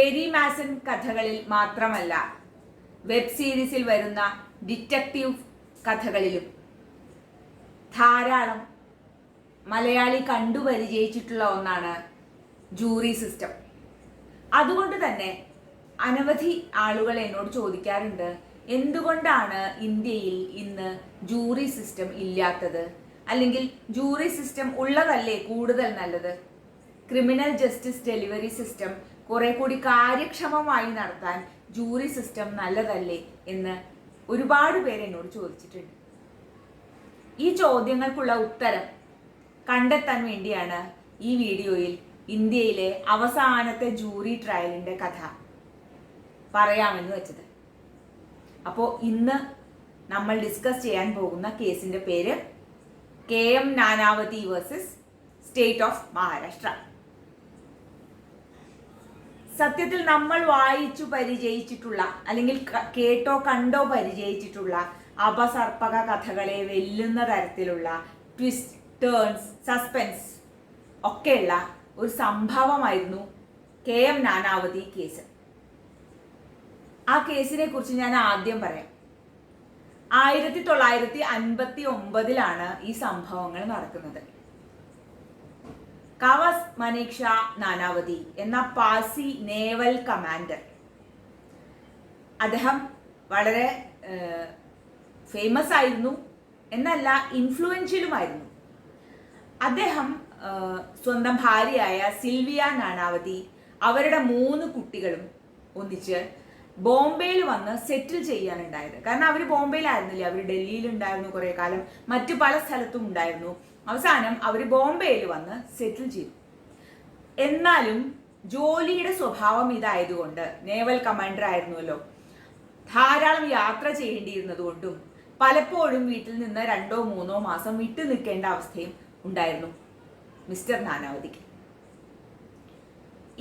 പേരി മാസൻ കഥകളിൽ മാത്രമല്ല, വെബ് സീരീസിൽ വരുന്ന ഡിറ്റക്റ്റീവ് കഥകളിലും ധാരാളം മലയാളി കണ്ടു പരിചയിച്ചിട്ടുള്ള ഒന്നാണ് ജൂറി സിസ്റ്റം. അതുകൊണ്ട് തന്നെ അനവധി ആളുകൾ എന്നോട് ചോദിക്കാറുണ്ട്, എന്തുകൊണ്ടാണ് ഇന്ത്യയിൽ ഇന്ന് ജൂറി സിസ്റ്റം ഇല്ലാത്തത്? അല്ലെങ്കിൽ ജൂറി സിസ്റ്റം ഉള്ളതല്ലേ കൂടുതൽ നല്ലത്? ക്രിമിനൽ ജസ്റ്റിസ് ഡെലിവറി സിസ്റ്റം കുറെ കൂടി കാര്യക്ഷമമായി നടത്താൻ ജൂറി സിസ്റ്റം നല്ലതല്ലേ എന്ന് ഒരുപാട് പേര് എന്നോട് ചോദിച്ചിട്ടുണ്ട്. ഈ ചോദ്യങ്ങൾക്കുള്ള ഉത്തരം കണ്ടെത്താൻ വേണ്ടിയാണ് ഈ വീഡിയോയിൽ ഇന്ത്യയിലെ അവസാനത്തെ ജൂറി ട്രയലിന്റെ കഥ പറയാമെന്ന് വെച്ചത്. അപ്പോൾ ഇന്ന് നമ്മൾ ഡിസ്കസ് ചെയ്യാൻ പോകുന്ന കേസിന്റെ പേര് KM Nanavati versus state of Maharashtra. സത്യത്തിൽ നമ്മൾ വായിച്ചു പരിചയിച്ചിട്ടുള്ള അല്ലെങ്കിൽ കേട്ടോ കണ്ടോ പരിചയിച്ചിട്ടുള്ള അപസർപ്പക കഥകളെ വെല്ലുന്ന തരത്തിലുള്ള ട്വിസ്റ്റ്, ടേൺസ്, സസ്പെൻസ് ഒക്കെയുള്ള ഒരു സംഭവമായിരുന്നു KM നാനാവതി കേസ്. ആ കേസിനെ കുറിച്ച് ഞാൻ ആദ്യം പറയാം. 1959 ഈ സംഭവങ്ങൾ നടക്കുന്നത്. കവാസ് മനീക് ഷാ നാനാവതി എന്ന പാഴ്സി നേവൽ കമാൻഡർ, അദ്ദേഹം വളരെ ഫേമസ് ആയിരുന്നു എന്നല്ല, ഇൻഫ്ലുവൻഷ്യലുമായിരുന്നു. അദ്ദേഹം സ്വന്തം ഭാര്യയായ സിൽവിയ നാനാവതി, അവരുടെ 3 കുട്ടികളും ഒന്നിച്ച് ബോംബെയിൽ വന്ന് സെറ്റിൽ ചെയ്യാനുണ്ടായത്. കാരണം അവർ ബോംബെയിലായിരുന്നില്ല, അവർ ഡൽഹിയിലുണ്ടായിരുന്നു കുറേ കാലം, മറ്റു പല സ്ഥലത്തും ഉണ്ടായിരുന്നു. അവസാനം അവർ ബോംബെയിൽ വന്ന് സെറ്റിൽ ചെയ്തു. എന്നാലും ജോലിയുടെ സ്വഭാവം ഇതായതുകൊണ്ട്, നേവൽ കമാൻഡർ ആയിരുന്നുവല്ലോ, ധാരാളം യാത്ര ചെയ്യേണ്ടിയിരുന്നത് കൊണ്ടും പലപ്പോഴും വീട്ടിൽ നിന്ന് 2-3 മാസം വിട്ടു നിൽക്കേണ്ട അവസ്ഥയും ഉണ്ടായിരുന്നു മിസ്റ്റർ നാനാവതിക്ക്.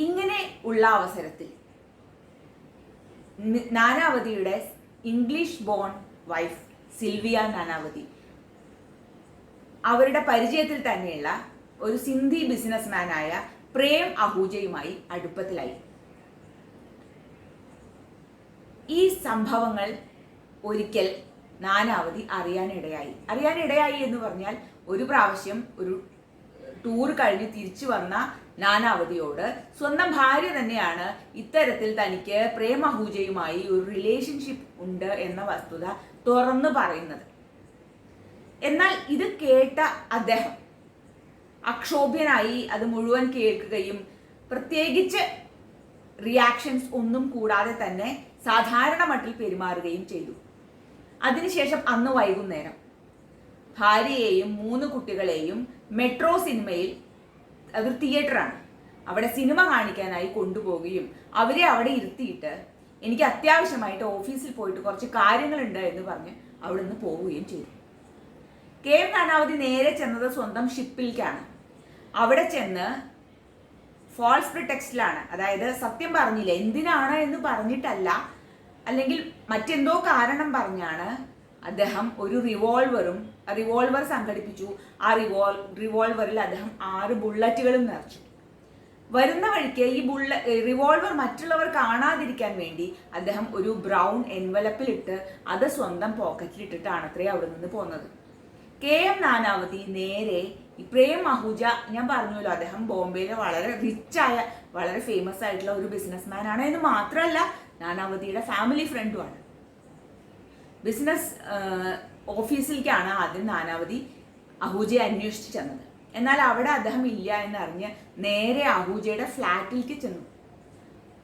ഇങ്ങനെ ഉള്ള അവസരത്തിൽ നാനാവതിയുടെ English born wife Sylvia Nanavati അവരുടെ പരിചയത്തിൽ തന്നെയുള്ള ഒരു സിന്ധി ബിസിനസ്മാനായ പ്രേം അഹൂജയുമായി അടുപ്പത്തിലായി. ഈ സംഭവങ്ങൾ ഒരിക്കൽ നാനാവതി അറിയാനിടയായി എന്ന് പറഞ്ഞാൽ, ഒരു പ്രാവശ്യം ഒരു ടൂർ കഴിഞ്ഞ് തിരിച്ചു വന്ന നാനാവതിയോട് സ്വന്തം ഭാര്യ തന്നെയാണ് ഇത്തരത്തിൽ തനിക്ക് പ്രേം അഹൂജയുമായി ഒരു റിലേഷൻഷിപ്പ് ഉണ്ട് എന്ന വസ്തുത തുറന്നു പറയുന്നത്. എന്നാൽ ഇത് കേട്ട അദ്ദേഹം അക്ഷോഭ്യനായി അത് മുഴുവൻ കേൾക്കുകയും പ്രത്യേകിച്ച് റിയാക്ഷൻസ് ഒന്നും കൂടാതെ തന്നെ സാധാരണ മട്ടിൽ പെരുമാറുകയും ചെയ്തു. അതിനുശേഷം അന്ന് വൈകുന്നേരം ഭാര്യയെയും 3 കുട്ടികളെയും മെട്രോ സിനിമയിൽ, അതൊരു തിയേറ്ററാണ്, അവിടെ സിനിമ കാണിക്കാനായി കൊണ്ടുപോവുകയും അവരെ അവിടെ ഇരുത്തിയിട്ട് എനിക്ക് അത്യാവശ്യമായിട്ട് ഓഫീസിൽ പോയിട്ട് കുറച്ച് കാര്യങ്ങളുണ്ട് എന്ന് പറഞ്ഞ് അവിടെ നിന്ന് പോവുകയും ചെയ്തു. KM നാനാവതി നേരെ ചെന്നത് സ്വന്തം ഷിപ്പിലേക്കാണ്. അവിടെ ചെന്ന് ഫോൾസ് പ്രിടെക്സ്റ്റിലാണ്, അതായത് സത്യം പറഞ്ഞില്ല, എന്തിനാണ് എന്ന് പറഞ്ഞിട്ടല്ല, അല്ലെങ്കിൽ മറ്റെന്തോ കാരണം പറഞ്ഞാണ് അദ്ദേഹം ഒരു റിവോൾവർ സംഘടിപ്പിച്ചു. ആ റിവോൾവറിൽ അദ്ദേഹം 6 ബുള്ളറ്റുകളും നിറച്ചു. വരുന്ന വഴിക്ക് ഈ റിവോൾവർ മറ്റുള്ളവർ കാണാതിരിക്കാൻ വേണ്ടി അദ്ദേഹം ഒരു ബ്രൗൺ എൻവലപ്പിലിട്ട് അത് സ്വന്തം പോക്കറ്റിലിട്ടിട്ടാണ് അത്രേ അവിടെ നിന്ന് പോകുന്നത്. KM നാനാവതി നേരെ ഈ പ്രേം അഹൂജ, ഞാൻ പറഞ്ഞല്ലോ, അദ്ദേഹം ബോംബെയിലെ വളരെ റിച്ചായ, വളരെ ഫേമസ് ആയിട്ടുള്ള ഒരു ബിസിനസ്മാൻ ആണ് എന്ന് മാത്രമല്ല, നാനാവതിയുടെ ഫാമിലി ഫ്രണ്ടുമാണ്. ബിസിനസ് ഓഫീസിലേക്കാണ് ആദ്യം നാനാവതി അഹൂജയെ അന്വേഷിച്ച് ചെന്നത്. എന്നാൽ അവിടെ അദ്ദേഹം ഇല്ല എന്നറിഞ്ഞ് നേരെ അഹൂജയുടെ ഫ്ലാറ്റിലേക്ക് ചെന്നു.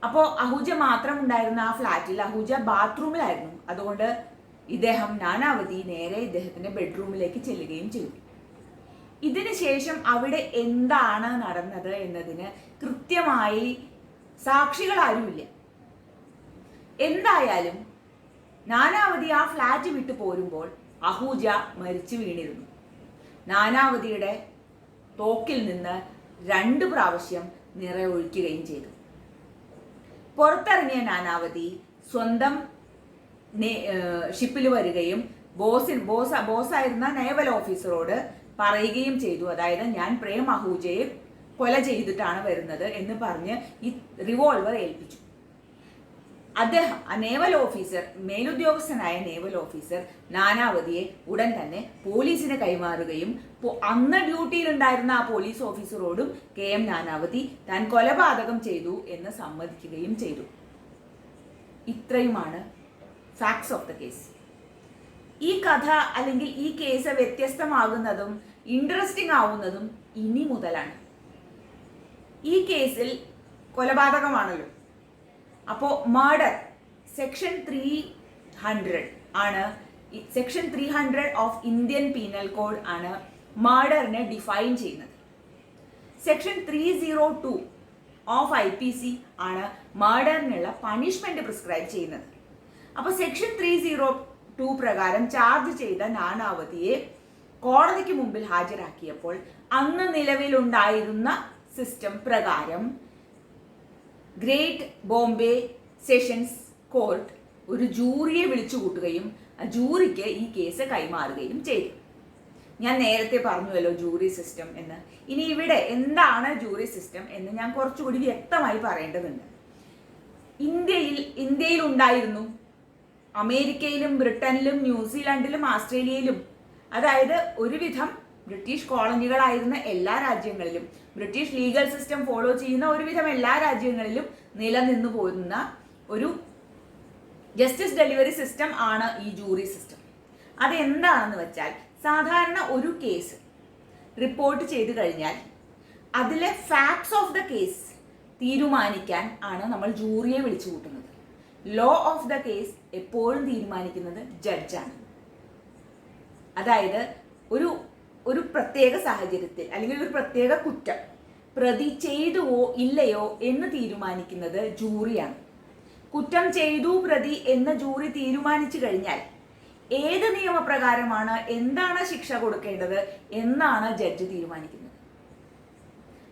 അപ്പോൾ അഹൂജ മാത്രം ഉണ്ടായിരുന്ന ആ ഫ്ലാറ്റിൽ അഹൂജ ബാത്റൂമിലായിരുന്നു. അതുകൊണ്ട് നാനാവതി നേരെ ഇദ്ദേഹത്തിന്റെ ബെഡ്റൂമിലേക്ക് ചെല്ലുകയും ചെയ്തു. ഇതിന് ശേഷം അവിടെ എന്താണ് നടന്നത് എന്നതിന് കൃത്യമായി സാക്ഷികൾ ആരുമില്ല. എന്തായാലും നാനാവതി ആ ഫ്ലാറ്റ് വിട്ടു പോരുമ്പോൾ അഹൂജ മരിച്ചു വീണിരുന്നു. നാനാവതിയുടെ തോക്കിൽ നിന്ന് 2 പ്രാവശ്യം നിറയൊഴിക്കുകയും ചെയ്തു. പുറത്തിറങ്ങിയ നാനാവതി സ്വന്തം ഷിപ്പിൽ വരികയും ബോസായിരുന്ന നേവൽ ഓഫീസറോട് പറയുകയും ചെയ്തു, അതായത് ഞാൻ പ്രേം അഹൂജയെ കൊല ചെയ്തിട്ടാണ് വരുന്നത് എന്ന് പറഞ്ഞ് ഈ റിവോൾവർ ഏൽപ്പിച്ചു. അദ്ദേഹം ആ നേവൽ ഓഫീസർ, മേലുദ്യോഗസ്ഥനായ നേവൽ ഓഫീസർ നാനാവതിയെ ഉടൻ തന്നെ പോലീസിന് കൈമാറുകയും അന്ന് ഡ്യൂട്ടിയിലുണ്ടായിരുന്ന ആ പോലീസ് ഓഫീസറോടും KM നാനാവതി താൻ കൊലപാതകം ചെയ്തു എന്ന് സമ്മതിക്കുകയും ചെയ്തു. ഇത്രയുമാണ് ഫാക്ട്സ് ഓഫ് ദ കേസ്. ഈ കഥ അല്ലെങ്കിൽ ഈ കേസ് വ്യത്യസ്തമാകുന്നതും ഇൻട്രസ്റ്റിംഗ് ആവുന്നതും ഇനി മുതലാണ്. ഈ കേസിൽ കൊലപാതകമാണല്ലോ. അപ്പോൾ മർഡർ സെക്ഷൻ 300 ആണ്, section 300 of Indian penal code ആണ് മർഡറിനെ ഡിഫൈൻ ചെയ്യുന്നത്. സെക്ഷൻ 302 ഓഫ് IPC ആണ് മർഡറിനുള്ള പണിഷ്മെന്റ് പ്രിസ്ക്രൈബ് ചെയ്യുന്നത്. അപ്പോൾ സെക്ഷൻ 302 പ്രകാരം ചാർജ് ചെയ്ത നാനാവതിയെ കോടതിക്ക് മുമ്പിൽ ഹാജരാക്കിയപ്പോൾ അന്ന് നിലവിലുണ്ടായിരുന്ന സിസ്റ്റം പ്രകാരം ഗ്രേറ്റ് ബോംബെ സെഷൻസ് കോർട്ട് ഒരു ജൂറിയെ വിളിച്ചു കൂട്ടുകയും ആ ജൂറിക്ക് ഈ കേസ് കൈമാറുകയും ചെയ്തു. ഞാൻ നേരത്തെ പറഞ്ഞുവല്ലോ ജൂറി സിസ്റ്റം എന്ന്. ഇനി ഇവിടെ എന്താണ് ജൂറി സിസ്റ്റം എന്ന് ഞാൻ കുറച്ചുകൂടി വ്യക്തമായി പറയേണ്ടതുണ്ട്. ഇന്ത്യയിൽ ഉണ്ടായിരുന്നു, അമേരിക്കയിലും ബ്രിട്ടനിലും ന്യൂസിലാൻഡിലും ആസ്ട്രേലിയയിലും, അതായത് ഒരുവിധം ബ്രിട്ടീഷ് കോളനികളായിരുന്ന എല്ലാ രാജ്യങ്ങളിലും, ബ്രിട്ടീഷ് ലീഗൽ സിസ്റ്റം ഫോളോ ചെയ്യുന്ന ഒരുവിധം എല്ലാ രാജ്യങ്ങളിലും നിലനിന്നു പോരുന്ന ഒരു ജസ്റ്റിസ് ഡെലിവറി സിസ്റ്റം ആണ് ഈ ജൂറി സിസ്റ്റം. അതെന്താണെന്ന് വെച്ചാൽ, സാധാരണ ഒരു കേസ് റിപ്പോർട്ട് ചെയ്തു കഴിഞ്ഞാൽ അതിലെ ഫാക്ട്സ് ഓഫ് ദ കേസ് തീരുമാനിക്കാൻ ആണ് നമ്മൾ ജൂറിയെ വിളിച്ചു കൂട്ടുന്നത്. ലോ ഓഫ് ദ കേസ് എപ്പോഴും തീരുമാനിക്കുന്നത് ജഡ്ജാണ്. അതായത് ഒരു പ്രത്യേക സാഹചര്യത്തിൽ അല്ലെങ്കിൽ ഒരു പ്രത്യേക കുറ്റം പ്രതി ചെയ്തുവോ ഇല്ലയോ എന്ന് തീരുമാനിക്കുന്നത് ജൂറിയാണ്. കുറ്റം ചെയ്തു പ്രതി എന്ന് ജൂറി തീരുമാനിച്ചു കഴിഞ്ഞാൽ ഏത് നിയമപ്രകാരമാണ് എന്താണ് ശിക്ഷ കൊടുക്കേണ്ടത് എന്നാണ് ജഡ്ജ് തീരുമാനിക്കുന്നത്.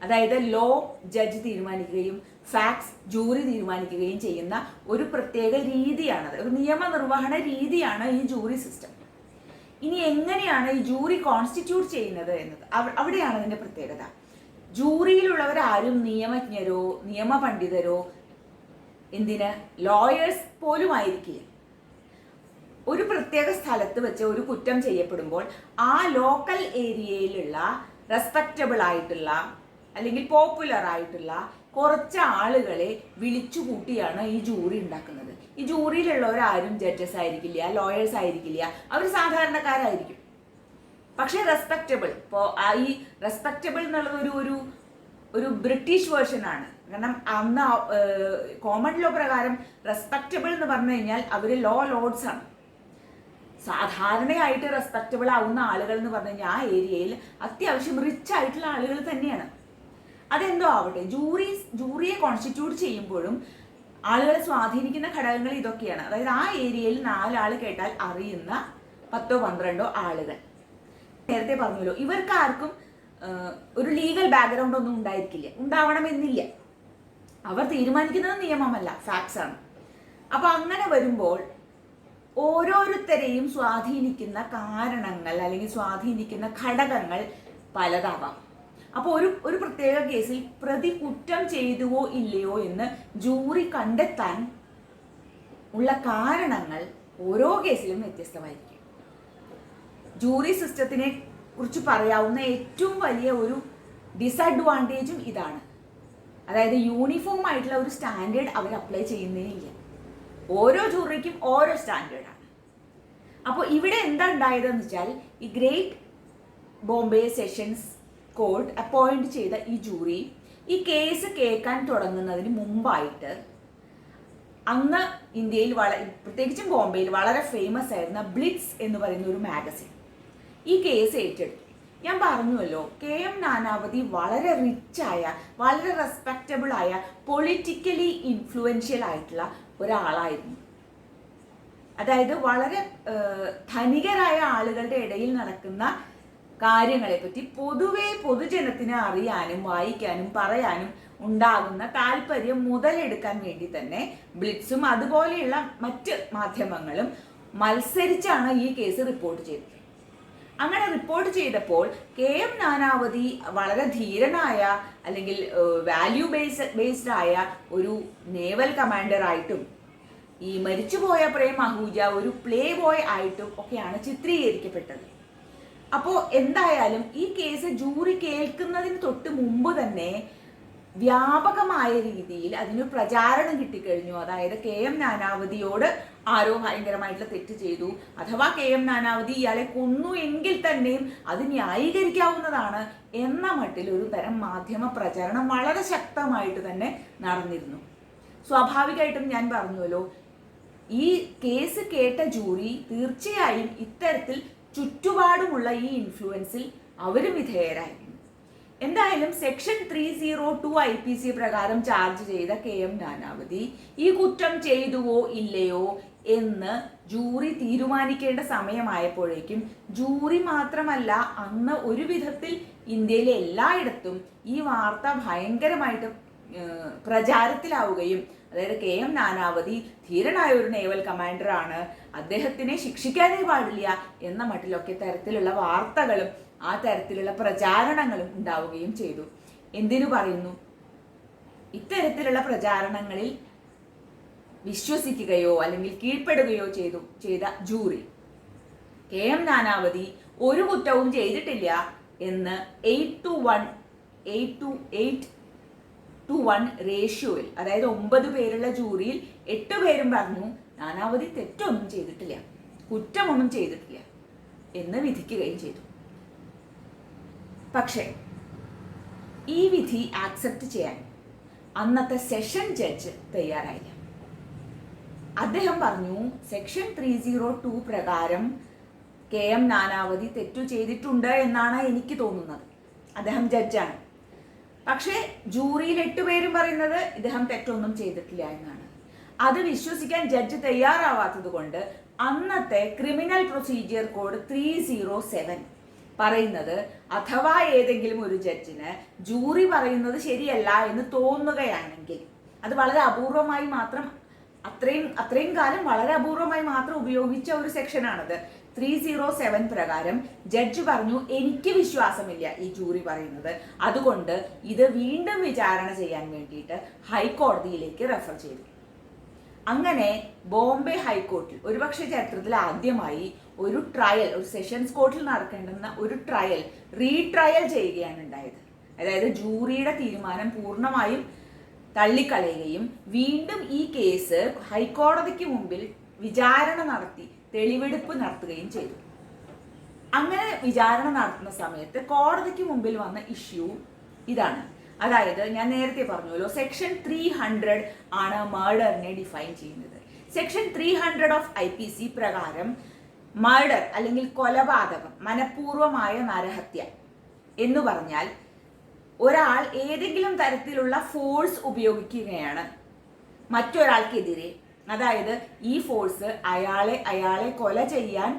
അതായത് ലോ ജഡ്ജ് തീരുമാനിക്കുകയും ഫാക്ട്സ് ജൂറി തീരുമാനിക്കുകയും ചെയ്യുന്ന ഒരു പ്രത്യേക രീതിയാണത്, ഒരു നിയമനിർവഹണ രീതിയാണ് ഈ ജൂറി സിസ്റ്റം. ഇനി എങ്ങനെയാണ് ഈ ജൂറി കോൺസ്റ്റിറ്റ്യൂട്ട് ചെയ്യുന്നത് എന്നത് അവിടെയാണ് അതിന്റെ പ്രത്യേകത. ജൂറിയിലുള്ളവരാരും നിയമജ്ഞരോ നിയമപണ്ഡിതരോ എന്തിന് ലോയേഴ്സ് പോലും ആയിരിക്കില്ല. ഒരു പ്രത്യേക സ്ഥലത്ത് വെച്ച് ഒരു കുറ്റം ചെയ്യപ്പെടുമ്പോൾ ആ ലോക്കൽ ഏരിയയിലുള്ള റെസ്പെക്റ്റബിൾ ആയിട്ടുള്ള അല്ലെങ്കിൽ പോപ്പുലർ ആയിട്ടുള്ള കുറച്ച് ആളുകളെ വിളിച്ചു കൂട്ടിയാണ് ഈ ജൂറി ഉണ്ടാക്കുന്നത്. ഈ ജൂറിയിലുള്ളവരാരും ജഡ്ജസ് ആയിരിക്കില്ല, ലോയേഴ്സ് ആയിരിക്കില്ല, അവർ സാധാരണക്കാരായിരിക്കും. പക്ഷെ റെസ്പെക്റ്റബിൾ, ഇപ്പോൾ ഈ റെസ്പെക്റ്റബിൾ എന്നുള്ളത് ഒരു ബ്രിട്ടീഷ് വേർഷൻ ആണ്. കാരണം അന്ന് കോമൺ ലോ പ്രകാരം റെസ്പെക്റ്റബിൾ എന്ന് പറഞ്ഞു കഴിഞ്ഞാൽ അവർ ലോർഡ്സ് ആണ്. സാധാരണയായിട്ട് റെസ്പെക്റ്റബിൾ ആവുന്ന ആളുകൾ എന്ന് പറഞ്ഞു കഴിഞ്ഞാൽ ആ ഏരിയയിൽ അത്യാവശ്യം റിച്ച് ആയിട്ടുള്ള ആളുകൾ തന്നെയാണ്. അതെന്തോ ആവട്ടെ, ജൂറിയെ കോൺസ്റ്റിറ്റ്യൂട്ട് ചെയ്യുമ്പോഴും ആളുകളെ സ്വാധീനിക്കുന്ന ഘടകങ്ങൾ ഇതൊക്കെയാണ്. അതായത് ആ ഏരിയയിൽ 4 ആൾ കേട്ടാൽ അറിയുന്ന 10-12 ആളുകൾ. നേരത്തെ പറഞ്ഞല്ലോ, ഇവർക്കാർക്കും ഒരു ലീഗൽ ബാക്ക്ഗ്രൗണ്ട് ഒന്നും ഉണ്ടാവണമെന്നില്ല. അവർ തീരുമാനിക്കുന്നത് നിയമമല്ല, ഫാക്ട്സ് ആണ്. അപ്പൊ അങ്ങനെ വരുമ്പോൾ ഓരോരുത്തരെയും സ്വാധീനിക്കുന്ന കാരണങ്ങൾ അല്ലെങ്കിൽ സ്വാധീനിക്കുന്ന ഘടകങ്ങൾ പലതാവാം. അപ്പോൾ ഒരു പ്രത്യേക കേസിൽ പ്രതി കുറ്റം ചെയ്തുവോ ഇല്ലയോ എന്ന് ജൂറി കണ്ടെത്താൻ ഉള്ള കാരണങ്ങൾ ഓരോ കേസിലും വ്യത്യസ്തമായിരിക്കും. ജൂറി സിസ്റ്റത്തിനെ കുറിച്ച് പറയാവുന്ന ഏറ്റവും വലിയ ഒരു ഡിസഡ്വാൻറ്റേജും ഇതാണ്. അതായത് യൂണിഫോം ആയിട്ടുള്ള ഒരു സ്റ്റാൻഡേർഡ് അവർ അപ്ലൈ ചെയ്യുന്നേ ഇല്ല. ഓരോ ജൂറിക്കും ഓരോ സ്റ്റാൻഡേർഡാണ്. അപ്പോൾ ഇവിടെ എന്താ ഉണ്ടായതെന്ന് വെച്ചാൽ, ഈ great Bombay sessions court appoint ചെയ്ത ഈ ജൂറി ഈ കേസ് കേൾക്കാൻ തുടങ്ങുന്നതിന് മുമ്പായിട്ട് അന്ന് ഇന്ത്യയിൽ പ്രത്യേകിച്ചും ബോംബെയിൽ വളരെ ഫേമസ് ആയിരുന്ന ബ്ലിറ്റ്സ് എന്ന് പറയുന്ന ഒരു മാഗസിൻ ഈ കേസ് ഏറ്റെടുത്തു. ഞാൻ പറഞ്ഞുവല്ലോ, KM നാനാവതി വളരെ റിച്ചായ, വളരെ റെസ്പെക്റ്റബിൾ ആയ, പൊളിറ്റിക്കലി ഇൻഫ്ലുവൻഷ്യൽ ആയിട്ടുള്ള ഒരാളായിരുന്നു. അതായത് വളരെ ധനികരായ ആളുകളുടെ ഇടയിൽ നടക്കുന്ന കാര്യങ്ങളെപ്പറ്റി പൊതുവെ പൊതുജനത്തിന് അറിയാനും വായിക്കാനും പറയാനും ഉണ്ടാകുന്ന താല്പര്യം മുതലെടുക്കാൻ വേണ്ടി തന്നെ ബ്ലിറ്റ്സും അതുപോലെയുള്ള മറ്റ് മാധ്യമങ്ങളും മത്സരിച്ചാണ് ഈ കേസ് റിപ്പോർട്ട് ചെയ്തത്. അങ്ങനെ റിപ്പോർട്ട് ചെയ്തപ്പോൾ KM നാനാവതി വളരെ ധീരനായ അല്ലെങ്കിൽ വാല്യൂ ബേസ്ഡ് ആയ ഒരു നേവൽ കമാൻഡർ ആയിട്ടും ഈ മരിച്ചുപോയ പ്രേം അഹൂജ ഒരു പ്ലേ ബോയ് ആയിട്ടും ഒക്കെയാണ് ചിത്രീകരിക്കപ്പെട്ടത്. അപ്പോൾ എന്തായാലും ഈ കേസ് ജൂറി കേൾക്കുന്നതിന് തൊട്ട് മുമ്പ് തന്നെ വ്യാപകമായ രീതിയിൽ അതിന് പ്രചാരണം കിട്ടിക്കഴിഞ്ഞു. അതായത് KM നാനാവതിയോട് ആരോ ഭയങ്കരമായിട്ടുള്ള തെറ്റ് ചെയ്തു, അഥവാ KM നാനാവതി ഇയാളെ കൊന്നു എങ്കിൽ തന്നെയും അത് ന്യായീകരിക്കാവുന്നതാണ് എന്ന മട്ടിൽ ഒരു തരം മാധ്യമ പ്രചരണം വളരെ ശക്തമായിട്ട് തന്നെ നടന്നിരുന്നു. സ്വാഭാവികമായിട്ടും ഞാൻ പറഞ്ഞുവല്ലോ, ഈ കേസ് കേട്ട ജൂറി തീർച്ചയായും ഇത്തരത്തിൽ ചുറ്റുപാടുമുള്ള ഈ ഇൻഫ്ലുവൻസിൽ അവരും വിധേയരായിരുന്നു. എന്തായാലും സെക്ഷൻ 302 IPC പ്രകാരം ചാർജ് ചെയ്ത KM നാനാവതി ഈ കുറ്റം ചെയ്തുവോ ഇല്ലയോ എന്ന് ജൂറി തീരുമാനിക്കേണ്ട സമയമായപ്പോഴേക്കും ജൂറി മാത്രമല്ല, അന്ന് ഒരു വിധത്തിൽ ഇന്ത്യയിലെ എല്ലായിടത്തും ഈ വാർത്ത ഭയങ്കരമായിട്ട് പ്രചാരത്തിലാവുകയും, അതായത് KM നാനാവതി ധീരനായ ഒരു നേവൽ കമാൻഡർ ആണ്, അദ്ദേഹത്തിനെ ശിക്ഷിക്കാനേ പാടില്ല എന്ന മട്ടിലൊക്കെ തരത്തിലുള്ള വാർത്തകളും ആ തരത്തിലുള്ള പ്രചാരണങ്ങളും ഉണ്ടാവുകയും ചെയ്തു. എന്തിനു പറയുന്നു? ഇത്തരത്തിലുള്ള പ്രചാരണങ്ങളിൽ വിശ്വസിക്കുകയോ അല്ലെങ്കിൽ കീഴ്പ്പെടുകയോ ചെയ്ത ജൂറി KM നാനാവതി ഒരു കുറ്റവും ചെയ്തിട്ടില്ല എന്ന് 8-to-1 റേഷ്യോയിൽ, അതായത് 9 പേരുള്ള ജൂറിയിൽ 8 പേരും പറഞ്ഞു നാനാവതി തെറ്റൊന്നും ചെയ്തിട്ടില്ല, കുറ്റമൊന്നും ചെയ്തിട്ടില്ല എന്ന് വിധിക്കുകയും ചെയ്തു. പക്ഷേ ഈ വിധി ആക്സെപ്റ്റ് ചെയ്യാൻ അന്നത്തെ സെഷൻ ജഡ്ജ് തയ്യാറായില്ല. അദ്ദേഹം പറഞ്ഞു സെക്ഷൻ 302 പ്രകാരം KM നാനാവതി തെറ്റു ചെയ്തിട്ടുണ്ട് എന്നാണ് എനിക്ക് തോന്നുന്നത്. അദ്ദേഹം ജഡ്ജാണ്. പക്ഷേ ജൂറിയിൽ 8 പേരും പറയുന്നത് ഇദ്ദേഹം തെറ്റൊന്നും ചെയ്തിട്ടില്ല എന്നാണ്. അത് വിശ്വസിക്കാൻ ജഡ്ജ് തയ്യാറാവാത്തത് കൊണ്ട് അന്നത്തെ ക്രിമിനൽ പ്രൊസീജിയർ കോഡ് 307 പറയുന്നത്, അഥവാ ഏതെങ്കിലും ഒരു ജഡ്ജിന് ജൂറി പറയുന്നത് ശരിയല്ല എന്ന് തോന്നുകയാണെങ്കിൽ, അത് വളരെ അപൂർവമായി മാത്രം, അത്രയും കാലം വളരെ അപൂർവമായി മാത്രം ഉപയോഗിച്ച ഒരു സെക്ഷനാണത്. 307 പ്രകാരം ജഡ്ജ് പറഞ്ഞു എനിക്ക് വിശ്വാസമില്ല ഈ ജൂറി പറയുന്നത്, അതുകൊണ്ട് ഇത് വീണ്ടും വിചാരണ ചെയ്യാൻ വേണ്ടിയിട്ട് ഹൈക്കോടതിയിലേക്ക് റെഫർ ചെയ്തു. അങ്ങനെ ബോംബെ ഹൈക്കോർട്ടിൽ ഒരുപക്ഷെ ചരിത്രത്തിൽ ആദ്യമായി ഒരു ട്രയൽ, ഒരു സെഷൻസ് കോർട്ടിൽ നടക്കേണ്ടുന്ന ഒരു ട്രയൽ റീട്രയൽ ചെയ്യുകയാണ് ഉണ്ടായത്. അതായത് ജൂറിയുടെ തീരുമാനം പൂർണ്ണമായും തള്ളിക്കളയുകയും വീണ്ടും ഈ കേസ് ഹൈക്കോടതിക്ക് മുമ്പിൽ വിചാരണ നടത്തി തെളിവെടുപ്പ് നടത്തുകയും ചെയ്തു. അങ്ങനെ വിചാരണ നടത്തുന്ന സമയത്ത് കോടതിക്ക് മുമ്പിൽ വന്ന ഇഷ്യൂ ഇതാണ്. അതായത് ഞാൻ നേരത്തെ പറഞ്ഞല്ലോ, സെക്ഷൻ 300 ആണ് മർഡറിനെ ഡിഫൈൻ ചെയ്യുന്നത്. സെക്ഷൻ 300 ഓഫ് IPC പ്രകാരം മർഡർ അല്ലെങ്കിൽ കൊലപാതകം, മനഃപൂർവമായ നരഹത്യ എന്ന് പറഞ്ഞാൽ ഒരാൾ ഏതെങ്കിലും തരത്തിലുള്ള ഫോഴ്സ് ഉപയോഗിക്കുകയാണ് മറ്റൊരാൾക്കെതിരെ, അതായത് ഈ ഫോഴ്സ് അയാളെ കൊല ചെയ്യാൻ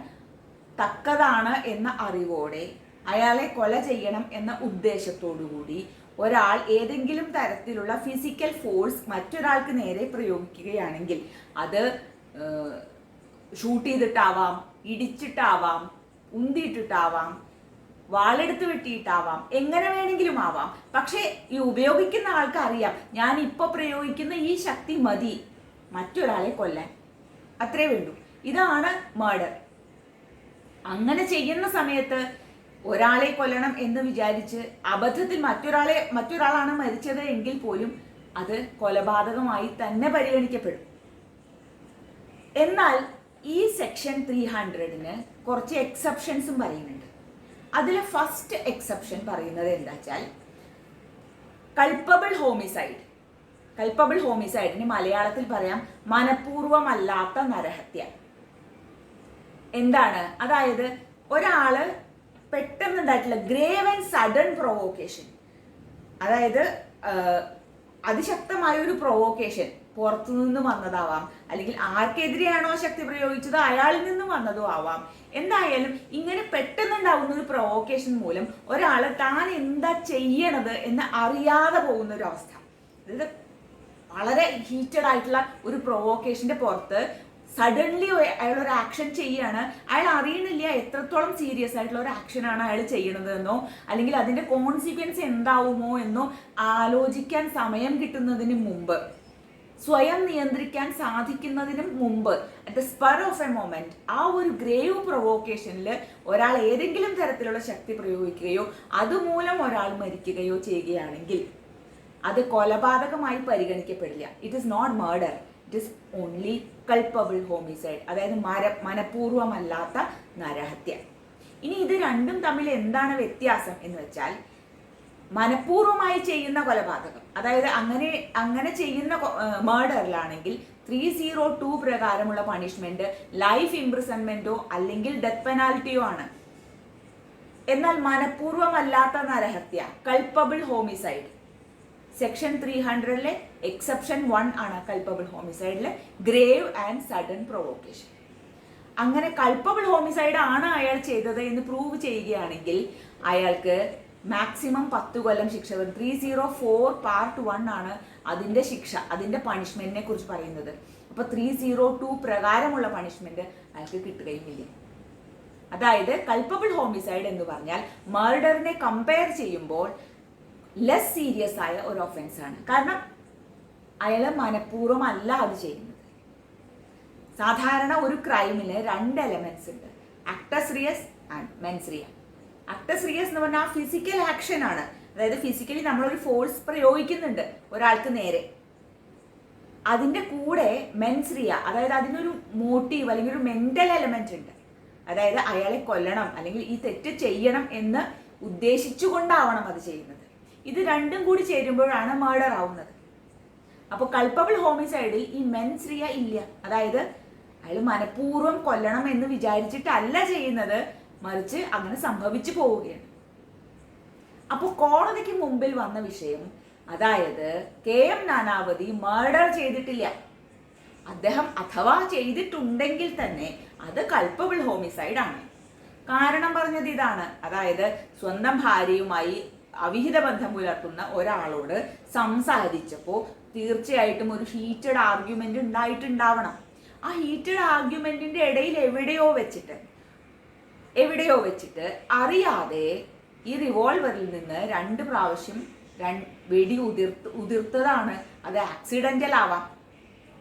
തക്കതാണ് എന്ന അറിവോടെ, അയാളെ കൊല ചെയ്യണം എന്ന ഉദ്ദേശത്തോടുകൂടി ഒരാൾ ഏതെങ്കിലും തരത്തിലുള്ള ഫിസിക്കൽ ഫോഴ്സ് മറ്റൊരാൾക്ക് നേരെ പ്രയോഗിക്കുകയാണെങ്കിൽ, അത് ഷൂട്ട് ചെയ്തിട്ടാവാം, ഇടിച്ചിട്ടാവാം, ഉന്തിയിട്ടിട്ടാവാം, വാളെടുത്ത് വെട്ടിയിട്ടാവാം, എങ്ങനെ വേണമെങ്കിലും ആവാം. പക്ഷേ ഈ ഉപയോഗിക്കുന്ന ആൾക്ക് അറിയാം ഞാൻ ഇപ്പോൾ പ്രയോഗിക്കുന്ന ഈ ശക്തി മതി മറ്റൊരാളെ കൊല്ലാൻ, അത്രേ വേണ്ടൂ. ഇതാണ് മർഡർ. അങ്ങനെ ചെയ്യുന്ന സമയത്ത് ഒരാളെ കൊല്ലണം എന്ന് വിചാരിച്ച് അബദ്ധത്തിൽ മറ്റൊരാളാണ് മരിച്ചത് എങ്കിൽ പോലും അത് കൊലപാതകമായി തന്നെ പരിഗണിക്കപ്പെടും. എന്നാൽ ഈ സെക്ഷൻ 300-ന് കുറച്ച് എക്സെപ്ഷൻസും പറയുന്നുണ്ട്. അതിൽ ഫസ്റ്റ് എക്സെപ്ഷൻ പറയുന്നത് എന്താ വെച്ചാൽ, കൾപ്പബിൾ ഹോമിസൈഡിന് മലയാളത്തിൽ പറയാം മനഃപൂർവമല്ലാത്ത നരഹത്യ. എന്താണ്? അതായത് ഒരാള് പെട്ടെന്നുണ്ടായിട്ടുള്ള ഗ്രേവ് ആൻഡ് സഡൻ പ്രൊവോക്കേഷൻ, അതായത് അതിശക്തമായ ഒരു പ്രൊവോക്കേഷൻ പുറത്തുനിന്ന് വന്നതാവാം, അല്ലെങ്കിൽ ആർക്കെതിരെയാണോ ശക്തി പ്രയോഗിച്ചത് അയാളിൽ നിന്നും വന്നതും ആവാം. എന്തായാലും ഇങ്ങനെ പെട്ടെന്നുണ്ടാവുന്ന ഒരു പ്രൊവോക്കേഷൻ മൂലം ഒരാൾ താൻ എന്താ ചെയ്യണത് എന്ന് അറിയാതെ പോകുന്ന ഒരു അവസ്ഥ. അതായത് വളരെ ഹീറ്റഡ് ആയിട്ടുള്ള ഒരു പ്രൊവോക്കേഷന്റെ പുറത്ത് സഡൻലി അയാൾ ഒരു ആക്ഷൻ ചെയ്യാണ്, അയാൾ അറിയണില്ല എത്രത്തോളം സീരിയസ് ആയിട്ടുള്ള ഒരു ആക്ഷനാണ് അയാൾ ചെയ്യണത് എന്നോ, അല്ലെങ്കിൽ അതിന്റെ കോൺസിക്വൻസ് എന്താവുമോ എന്നോ ആലോചിക്കാൻ സമയം കിട്ടുന്നതിന് മുമ്പ് സ്വയം നിയന്ത്രിക്കാൻ സാധിക്കുന്നതിനും മുമ്പ് at the spur of A moment ആ ഒരു ഗ്രേവ് പ്രൊവോക്കേഷനിൽ ഒരാൾ ഏതെങ്കിലും തരത്തിലുള്ള ശക്തി പ്രയോഗിക്കുകയോ അതുമൂലം ഒരാൾ മരിക്കുകയോ ചെയ്യുകയാണെങ്കിൽ അത് കൊലപാതകമായി പരിഗണിക്കപ്പെടില്ല. It is not murder, it is only culpable homicide, അതായത് മനഃപൂർവമല്ലാത്ത നരഹത്യ. ഇനി ഇത് രണ്ടും തമ്മിൽ എന്താണ് വ്യത്യാസം എന്ന് വെച്ചാൽ, മനഃപൂർവമായി ചെയ്യുന്ന കൊലപാതകം, അതായത് അങ്ങനെ ചെയ്യുന്ന മർഡറിലാണെങ്കിൽ 302 പ്രകാരമുള്ള പണിഷ്മെന്റ് ലൈഫ് ഇംപ്രിസൺമെന്റോ അല്ലെങ്കിൽ ഡെത്ത് പെനാൽറ്റിയോ ആണ്. എന്നാൽ മനഃപൂർവമല്ലാത്ത നരഹത്യ, കൾപ്പബിൾ ഹോമിസൈഡ്, സെക്ഷൻ 300 എക്സെപ്ഷൻ 1 ആണ് കൾപ്പബിൾ ഹോമിസൈഡിലെ ഗ്രേവ് ആൻഡ് സഡൻ പ്രൊവോക്കേഷൻ. അങ്ങനെ കൾപ്പബിൾ ഹോമിസൈഡ് ആണ് അയാൾ ചെയ്തത് എന്ന് പ്രൂവ് ചെയ്യുകയാണെങ്കിൽ അയാൾക്ക് മാക്സിമം 10 കൊല്ലം ശിക്ഷ വരും. 304 പാർട്ട് 1 ആണ് അതിൻ്റെ ശിക്ഷ, അതിൻ്റെ പണിഷ്മെന്റിനെ കുറിച്ച് പറയുന്നത്. അപ്പോൾ 302 പ്രകാരമുള്ള പണിഷ്മെന്റ് അയാൾക്ക് കിട്ടുകയുമില്ല. അതായത് കൾപ്പബിൾ ഹോമിസൈഡ് എന്ന് പറഞ്ഞാൽ മർഡറിനെ കമ്പയർ ചെയ്യുമ്പോൾ ലെസ് സീരിയസ് ആയ ഒരു ഒഫൻസ് ആണ്. കാരണം അയാൾ മനഃപൂർവ്വം അല്ല അത് ചെയ്യുന്നത്. സാധാരണ ഒരു ക്രൈമിന് 2 എലമെന്റ്സ് ഉണ്ട്, ആക്ടസ് റിയസ് ആൻഡ് മെൻസ് റിയ. ആക്ടസ് റിയസ് എന്ന് പറഞ്ഞാൽ ഫിസിക്കൽ ആക്ഷൻ ആണ്, അതായത് ഫിസിക്കലി നമ്മളൊരു ഫോഴ്സ് പ്രയോഗിക്കുന്നുണ്ട് ഒരാൾക്ക് നേരെ. അതിൻ്റെ കൂടെ മെൻസ് റിയ, അതായത് അതിനൊരു മോട്ടീവ് അല്ലെങ്കിൽ ഒരു മെന്റൽ എലമെന്റ് ഉണ്ട്, അതായത് അയാളെ കൊല്ലണം അല്ലെങ്കിൽ ഈ തെറ്റ് ചെയ്യണം എന്ന് ഉദ്ദേശിച്ചുകൊണ്ടാവണം അത് ചെയ്യുന്നത്. ഇത് രണ്ടും കൂടി ചേരുമ്പോഴാണ് മർഡർ ആവുന്നത്. അപ്പോൾ കൾപ്പബിൾ ഹോമിസൈഡിൽ ഈ മെൻസ് റിയ ഇല്ല, അതായത് അയാൾ മനഃപൂർവ്വം കൊല്ലണം എന്ന് വിചാരിച്ചിട്ടല്ല ചെയ്യുന്നത്, മറിച്ച് അങ്ങനെ സംഭവിച്ചു പോവുകയാണ്. അപ്പോൾ കോടതിക്ക് മുമ്പിൽ വന്ന വിഷയം, അതായത് KM നാനാവതി മർഡർ ചെയ്തിട്ടില്ല, അദ്ദേഹം അഥവാ ചെയ്തിട്ടുണ്ടെങ്കിൽ തന്നെ അത് കൾപ്പബിൾ ഹോമിസൈഡ് ആണ്. കാരണം പറഞ്ഞത് ഇതാണ്, അതായത് സ്വന്തം ഭാര്യയുമായി അവിഹിത ബന്ധം പുലർത്തുന്ന ഒരാളോട് സംസാരിച്ചപ്പോൾ തീർച്ചയായിട്ടും ഒരു ഹീറ്റഡ് ആർഗ്യുമെന്റ് ഉണ്ടായിട്ടുണ്ടാവണം. ആ ഹീറ്റഡ് ആർഗ്യുമെന്റിന്റെ ഇടയിൽ എവിടെയോ വെച്ചിട്ട് അറിയാതെ ഈ റിവോൾവറിൽ നിന്ന് 2 പ്രാവശ്യം വെടി ഉതിർത്തതാണ്. അത് ആക്സിഡന്റൽ ആവാം,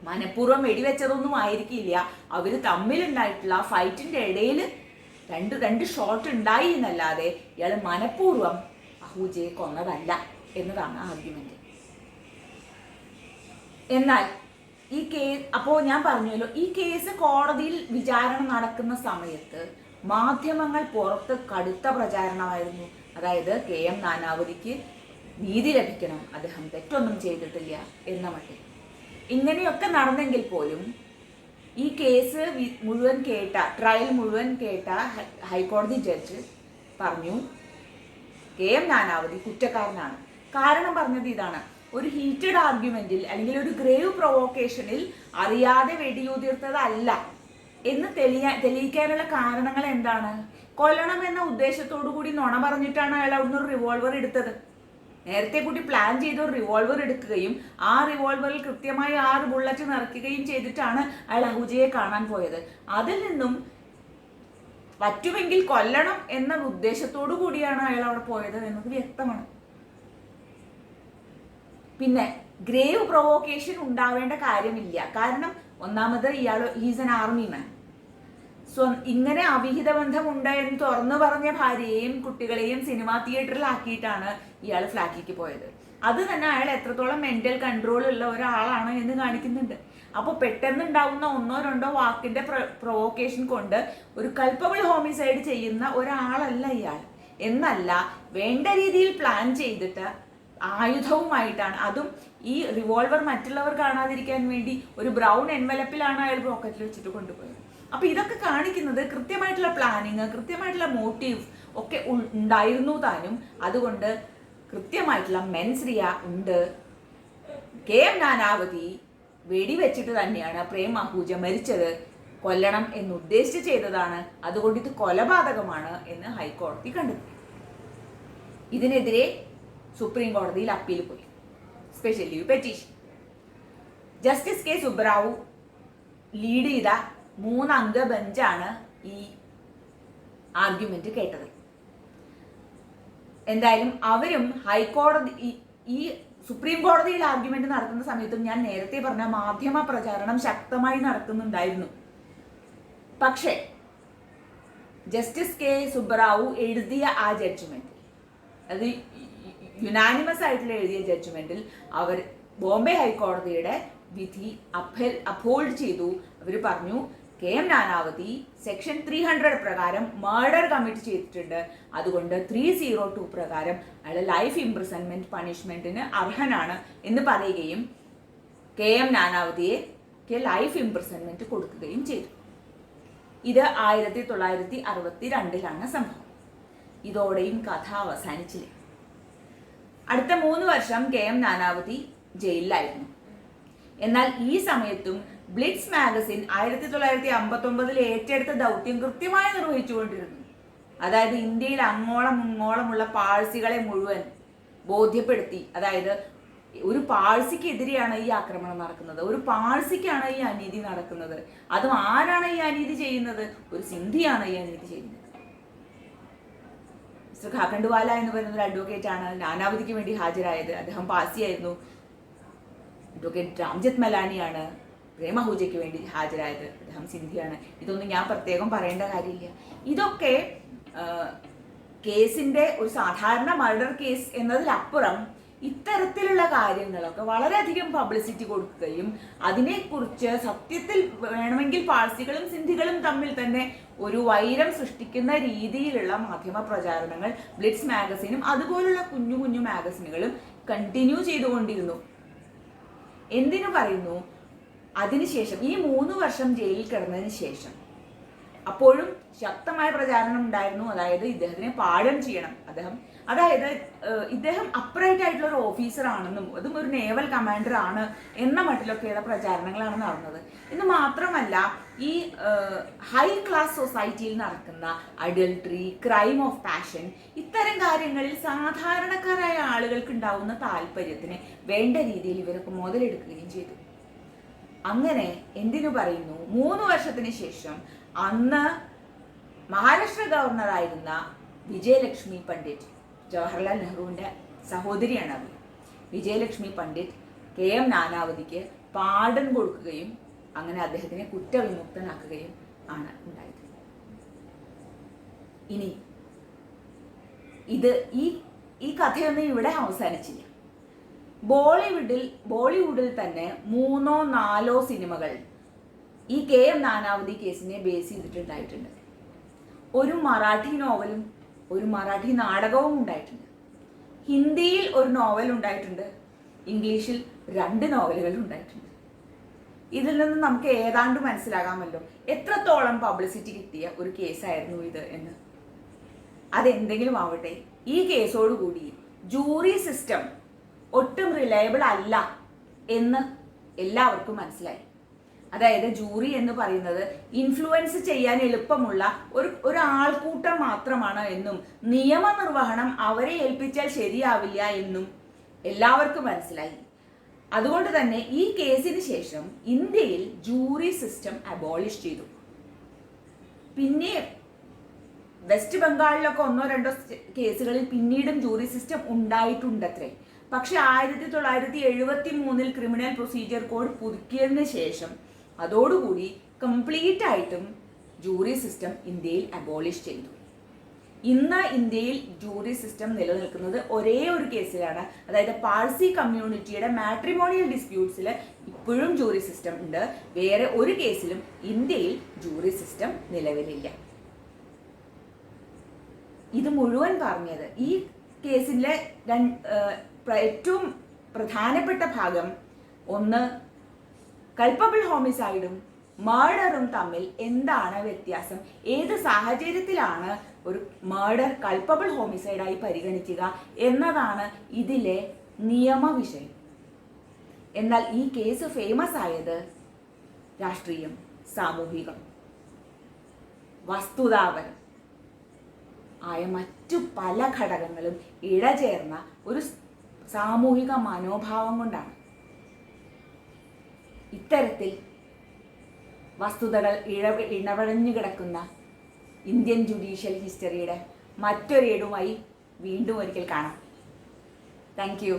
മനഃപൂർവ്വം വെടിവെച്ചതൊന്നും ആയിരിക്കില്ല. അവര് തമ്മിലുണ്ടായിട്ടുള്ള ഫൈറ്റിന്റെ ഇടയിൽ രണ്ട് ഷോട്ട് ഉണ്ടായി എന്നല്ലാതെ ഇയാൾ മനഃപൂർവ്വം അഹൂജയെ കൊന്നതല്ല എന്നതാണ് ആർഗ്യുമെന്റ്. എന്നാൽ ഈ കേസ്, അപ്പോൾ ഞാൻ പറഞ്ഞല്ലോ, ഈ കേസ് കോടതിയിൽ വിചാരണ നടക്കുന്ന സമയത്ത് മാധ്യമങ്ങൾ പുറത്ത് കടുത്ത പ്രചാരണമായിരുന്നു. അതായത് KM നാനാവതിക്ക് നീതി ലഭിക്കണം, അദ്ദേഹം തെറ്റൊന്നും ചെയ്തിട്ടില്ല എന്ന മട്ടിൽ. ഇങ്ങനെയൊക്കെ നടന്നെങ്കിൽ പോലും ഈ കേസ് ട്രയൽ മുഴുവൻ കേട്ട ഹൈക്കോടതി ജഡ്ജ് പറഞ്ഞു KM നാനാവതി കുറ്റക്കാരനാണ്. കാരണം പറഞ്ഞത് ഇതാണ്, ഒരു ഹീറ്റഡ് ആർഗ്യുമെന്റിൽ അല്ലെങ്കിൽ ഒരു ഗ്രേവ് പ്രൊവോക്കേഷനിൽ അറിയാതെ വെടിയുതിർത്തതല്ല എന്ന് തെളിയിക്കാനുള്ള കാരണങ്ങൾ എന്താണ്? കൊല്ലണം എന്ന ഉദ്ദേശത്തോടു കൂടി നുണ പറഞ്ഞിട്ടാണ് അയാൾ അവിടുന്ന് ഒരു റിവോൾവർ എടുത്തത്. നേരത്തെ കൂടി പ്ലാൻ ചെയ്ത് ഒരു റിവോൾവർ എടുക്കുകയും ആ റിവോൾവറിൽ കൃത്യമായി 6 ബുള്ളറ്റ് നിറയ്ക്കുകയും ചെയ്തിട്ടാണ് അയാൾ അഹൂജയെ കാണാൻ പോയത്. അതിൽ നിന്നും പറ്റുമെങ്കിൽ കൊല്ലണം എന്ന ഉദ്ദേശത്തോടു കൂടിയാണ് അയാൾ അവിടെ പോയത് എന്നത് വ്യക്തമാണ്. പിന്നെ ഗ്രേവ് പ്രൊവോക്കേഷൻ ഉണ്ടാവേണ്ട കാര്യമില്ല. കാരണം ഒന്നാമത് ഹീസ് എൻ ആർമി മാൻ. ഇങ്ങനെ അവിഹിത ബന്ധമുണ്ട് എന്ന് തുറന്നു പറഞ്ഞ ഭാര്യയെയും കുട്ടികളെയും സിനിമാ തിയേറ്ററിലാക്കിയിട്ടാണ് ഇയാൾ ഫ്ലാറ്റിലേക്ക് പോയത്. അത് തന്നെ അയാൾ എത്രത്തോളം മെന്റൽ കൺട്രോൾ ഉള്ള ഒരാളാണ് എന്ന് കാണിക്കുന്നുണ്ട്. അപ്പോൾ പെട്ടെന്നുണ്ടാവുന്ന 1-2 വാക്കിന്റെ പ്രൊവോക്കേഷൻ കൊണ്ട് ഒരു കൾപ്പബിൾ ഹോമിസൈഡ് ചെയ്യുന്ന ഒരാളല്ല ഇയാൾ. എന്നല്ല, വേണ്ട രീതിയിൽ പ്ലാൻ ചെയ്തിട്ട് ആയുധവുമായിട്ടാണ്, അതും ഈ റിവോൾവർ മറ്റുള്ളവർ കാണാതിരിക്കാൻ വേണ്ടി ഒരു ബ്രൗൺ എൻവലപ്പിലാണ് അയാൾ പോക്കറ്റിൽ വെച്ചിട്ട് കൊണ്ടുപോയത്. അപ്പൊ ഇതൊക്കെ കാണിക്കുന്നത് കൃത്യമായിട്ടുള്ള പ്ലാനിങ്, കൃത്യമായിട്ടുള്ള മോട്ടീവ് ഒക്കെ ഉണ്ടായിരുന്നു താനും. അതുകൊണ്ട് കൃത്യമായിട്ടുള്ള മെൻസ് റിയ ഉണ്ട്. KM നാനാവതി വെടിവെച്ചിട്ട് തന്നെയാണ് പ്രേം അഹൂജ മരിച്ചത്, കൊല്ലണം എന്ന് ഉദ്ദേശിച്ച് ചെയ്തതാണ്, അതുകൊണ്ട് ഇത് കൊലപാതകമാണ് എന്ന് ഹൈക്കോടതി കണ്ടെത്തി. ഇതിനെതിരെ സുപ്രീം കോടതിയിൽ അപ്പീൽ പോയി, special leave petition. Justice K Subbarao lead ചെയ്ത 3 അംഗ ബെഞ്ചാണ് ഈ ആർഗ്യുമെന്റ് കേട്ടത്. എന്തായാലും അവരും ഹൈക്കോടതി ഈ സുപ്രീം കോടതിയിൽ ആർഗ്യുമെന്റ് നടത്തുന്ന സമയത്തും ഞാൻ നേരത്തെ പറഞ്ഞ മാധ്യമ പ്രചാരണം ശക്തമായി നടക്കുന്നുണ്ടായിരുന്നു. പക്ഷേ ജസ്റ്റിസ് കെ സുബ്ബറാവു എഴുതിയ ആ ജഡ്ജ്മെന്റിൽ, അത് യുനാനിമസ് ആയിട്ടുള്ള എഴുതിയ ജഡ്ജ്മെന്റിൽ അവർ ബോംബെ ഹൈക്കോടതിയുടെ വിധി അപ്ഹോൾഡ് ചെയ്തു. അവർ പറഞ്ഞു KM നാനാവതി സെക്ഷൻ 300 പ്രകാരം മർഡർ കമ്മിറ്റ് ചെയ്തിട്ടുണ്ട്, അതുകൊണ്ട് 302 പ്രകാരം അയാൾ ലൈഫ് ഇംപ്രിസൺമെന്റ് പണിഷ്മെന്റിന് അർഹനാണ് എന്ന് പറയുകയും KM നാനാവതിയെ ലൈഫ് ഇംപ്രിസൺമെന്റ് കൊടുക്കുകയും ചെയ്തു. ഇത് 1962 സംഭവം. ഇതോടെയും കഥ അവസാനിച്ചില്ല. അടുത്ത 3 വർഷം KM നാനാവതി ജയിലിലായിരുന്നു. എന്നാൽ ഈ സമയത്തും ബ്ലിറ്റ്സ് മാഗസിൻ 1959 ഏറ്റെടുത്ത ദൗത്യം കൃത്യമായി നിർവഹിച്ചുകൊണ്ടിരുന്നു. അതായത് ഇന്ത്യയിൽ അങ്ങോളം ഇങ്ങോളമുള്ള പാഴ്സികളെ മുഴുവൻ ബോധ്യപ്പെടുത്തി. അതായത് ഒരു പാഴ്സിക്കെതിരെയാണ് ഈ ആക്രമണം നടക്കുന്നത്, ഒരു പാഴ്സിക്കാണ് ഈ അനീതി നടക്കുന്നത്. അതും ആരാണ് ഈ അനീതി ചെയ്യുന്നത്? ഒരു സിന്ധിയാണ് ഈ അനീതി ചെയ്യുന്നത്. മിസ്റ്റർ ഖാഖണ്ഡ്വാല എന്ന് പറയുന്ന ഒരു അഡ്വക്കേറ്റ് ആണ് നാനാവതിക്ക് വേണ്ടി ഹാജരായത്. അദ്ദേഹം പാഴ്സിയായിരുന്നു. അഡ്വക്കേറ്റ് രാംജത്ത് മലാനിയാണ് പ്രേമഹൂജയ്ക്ക് വേണ്ടി ഹാജരായത്. അദ്ദേഹം സിന്ധിയാണ്. ഇതൊന്നും ഞാൻ പ്രത്യേകം പറയേണ്ട കാര്യമില്ല. ഇതൊക്കെ കേസിന്റെ ഒരു സാധാരണ മർഡർ കേസ് എന്നതിലപ്പുറം ഇത്തരത്തിലുള്ള കാര്യങ്ങളൊക്കെ വളരെയധികം പബ്ലിസിറ്റി കൊടുക്കുകയും അതിനെക്കുറിച്ച് സത്യത്തിൽ വേണമെങ്കിൽ പാഴ്സികളും സിന്ധികളും തമ്മിൽ തന്നെ ഒരു വൈരം സൃഷ്ടിക്കുന്ന രീതിയിലുള്ള മാധ്യമ പ്രചാരണങ്ങൾ ബ്ലിറ്റ്സ് മാഗസിനും അതുപോലുള്ള കുഞ്ഞു കുഞ്ഞു മാഗസിനുകളും കണ്ടിന്യൂ ചെയ്തുകൊണ്ടിരുന്നു. എന്തിനു പറയുന്നു? അതിനുശേഷം ഈ 3 വർഷം ജയിലിൽ കിടന്നതിന് ശേഷം അപ്പോഴും ശക്തമായ പ്രചാരണം ഉണ്ടായിരുന്നു. അതായത് ഇദ്ദേഹത്തിനെ പാഠം ചെയ്യണം. ഇദ്ദേഹം അപ്രൈറ്റ് ആയിട്ടുള്ള ഒരു ഓഫീസർ ആണെന്നും അതും ഒരു നേവൽ കമാൻഡർ ആണ് എന്ന മട്ടിലൊക്കെയുള്ള പ്രചാരണങ്ങളാണ് നടന്നത്. എന്ന് മാത്രമല്ല, ഈ ഹൈ ക്ലാസ് സൊസൈറ്റിയിൽ നടക്കുന്ന അഡൾട്ടറി, ക്രൈം ഓഫ് പാഷൻ, ഇത്തരം കാര്യങ്ങളിൽ സാധാരണക്കാരായ ആളുകൾക്ക് ഉണ്ടാവുന്ന താല്പര്യത്തിന് വേണ്ട രീതിയിൽ ഇവരൊക്കെ മുതലെടുക്കുകയും ചെയ്തു. അങ്ങനെ എന്തിനു പറയുന്നു, 3 വർഷത്തിന് ശേഷം അന്ന് മഹാരാഷ്ട്ര ഗവർണറായിരുന്ന വിജയലക്ഷ്മി പണ്ഡിറ്റ്, ജവഹർലാൽ നെഹ്റുവിൻ്റെ സഹോദരിയാണ് അവർ, വിജയലക്ഷ്മി പണ്ഡിറ്റ് KM നാനാവതിക്ക് പാഠം കൊടുക്കുകയും അങ്ങനെ അദ്ദേഹത്തിനെ കുറ്റവിമുക്തനാക്കുകയും ആണ് ഉണ്ടായത്. ഇനി ഈ കഥയൊന്നും ഇവിടെ അവസാനിച്ചില്ല. ബോളിവുഡിൽ തന്നെ 3-4 സിനിമകൾ ഈ KM നാനാവതി കേസിനെ ബേസ് ചെയ്തിട്ടുണ്ടായിട്ടുണ്ട്. ഒരു മറാഠി നോവലും ഒരു മറാഠി നാടകവും ഉണ്ടായിട്ടുണ്ട്. ഹിന്ദിയിൽ ഒരു നോവൽ ഉണ്ടായിട്ടുണ്ട്. ഇംഗ്ലീഷിൽ 2 നോവലുകൾ ഉണ്ടായിട്ടുണ്ട്. ഇതിൽ നിന്ന് നമുക്ക് ഏതാണ്ട് മനസ്സിലാകാമല്ലോ എത്രത്തോളം പബ്ലിസിറ്റി കിട്ടിയ ഒരു കേസായിരുന്നു ഇത് എന്ന്. അതെന്തെങ്കിലും ആവട്ടെ, ഈ കേസോടുകൂടി ജൂറി സിസ്റ്റം ഒട്ടും റിലയബിൾ അല്ല എന്ന് എല്ലാവർക്കും മനസ്സിലായി. അതായത് ജൂറി എന്ന് പറയുന്നത് ഇൻഫ്ലുവൻസ് ചെയ്യാൻ എളുപ്പമുള്ള ഒരു ആൾക്കൂട്ടം മാത്രമാണ് എന്നും നിയമനിർവഹണം അവരെ ഏൽപ്പിച്ചാൽ ശരിയാവില്ല എന്നും എല്ലാവർക്കും മനസ്സിലായി. അതുകൊണ്ട് തന്നെ ഈ കേസിന് ശേഷം ഇന്ത്യയിൽ ജൂറി സിസ്റ്റം അബോളിഷ് ചെയ്തു. പിന്നെ വെസ്റ്റ് ബംഗാളിലൊക്കെ 1-2 കേസുകളിൽ പിന്നീടും ജൂറി സിസ്റ്റം ഉണ്ടായിട്ടുണ്ടത്രേ. പക്ഷെ 1973 ക്രിമിനൽ പ്രൊസീജിയർ കോഡ് പുതുക്കിയതിന് ശേഷം അതോടുകൂടി കംപ്ലീറ്റ് ആയിട്ടും ജൂറി സിസ്റ്റം ഇന്ത്യയിൽ അബോളിഷ് ചെയ്തു. ഇന്ന് ഇന്ത്യയിൽ ജൂറി സിസ്റ്റം നിലനിൽക്കുന്നത് ഒരേ ഒരു കേസിലാണ്. അതായത് പാഴ്സി കമ്മ്യൂണിറ്റിയുടെ മാട്രിമോണിയൽ ഡിസ്പ്യൂട്ട്സിൽ ഇപ്പോഴും ജൂറി സിസ്റ്റം ഉണ്ട്. വേറെ ഒരു കേസിലും ഇന്ത്യയിൽ ജൂറി സിസ്റ്റം നിലവിലില്ല. ഇത് മുഴുവൻ പറഞ്ഞത് ഈ കേസിലെ ഏറ്റവും പ്രധാനപ്പെട്ട ഭാഗം, ഒന്ന്, കൾപ്പബിൾ ഹോമിസൈഡും മർഡറും തമ്മിൽ എന്താണ് വ്യത്യാസം, ഏത് സാഹചര്യത്തിലാണ് ഒരു മർഡർ കൾപ്പബിൾ ഹോമിസൈഡായി പരിഗണിക്കുക എന്നതാണ് ഇതിലെ നിയമവിഷയം. എന്നാൽ ഈ കേസ് ഫേമസ് ആയത് രാഷ്ട്രീയം, സാമൂഹികം, വസ്തുതാപരം ആയ മറ്റു പല ഘടകങ്ങളും ഇഴചേർന്ന ഒരു സാമൂഹിക മനോഭാവം കൊണ്ടാണ്. ഇത്തരത്തിൽ വസ്തുതകൾ ഇണവഴഞ്ഞു കിടക്കുന്ന ഇന്ത്യൻ ജുഡീഷ്യൽ ഹിസ്റ്ററിയുടെ മറ്റൊരേടുമായി വീണ്ടും ഒരിക്കൽ കാണാം. Thank you.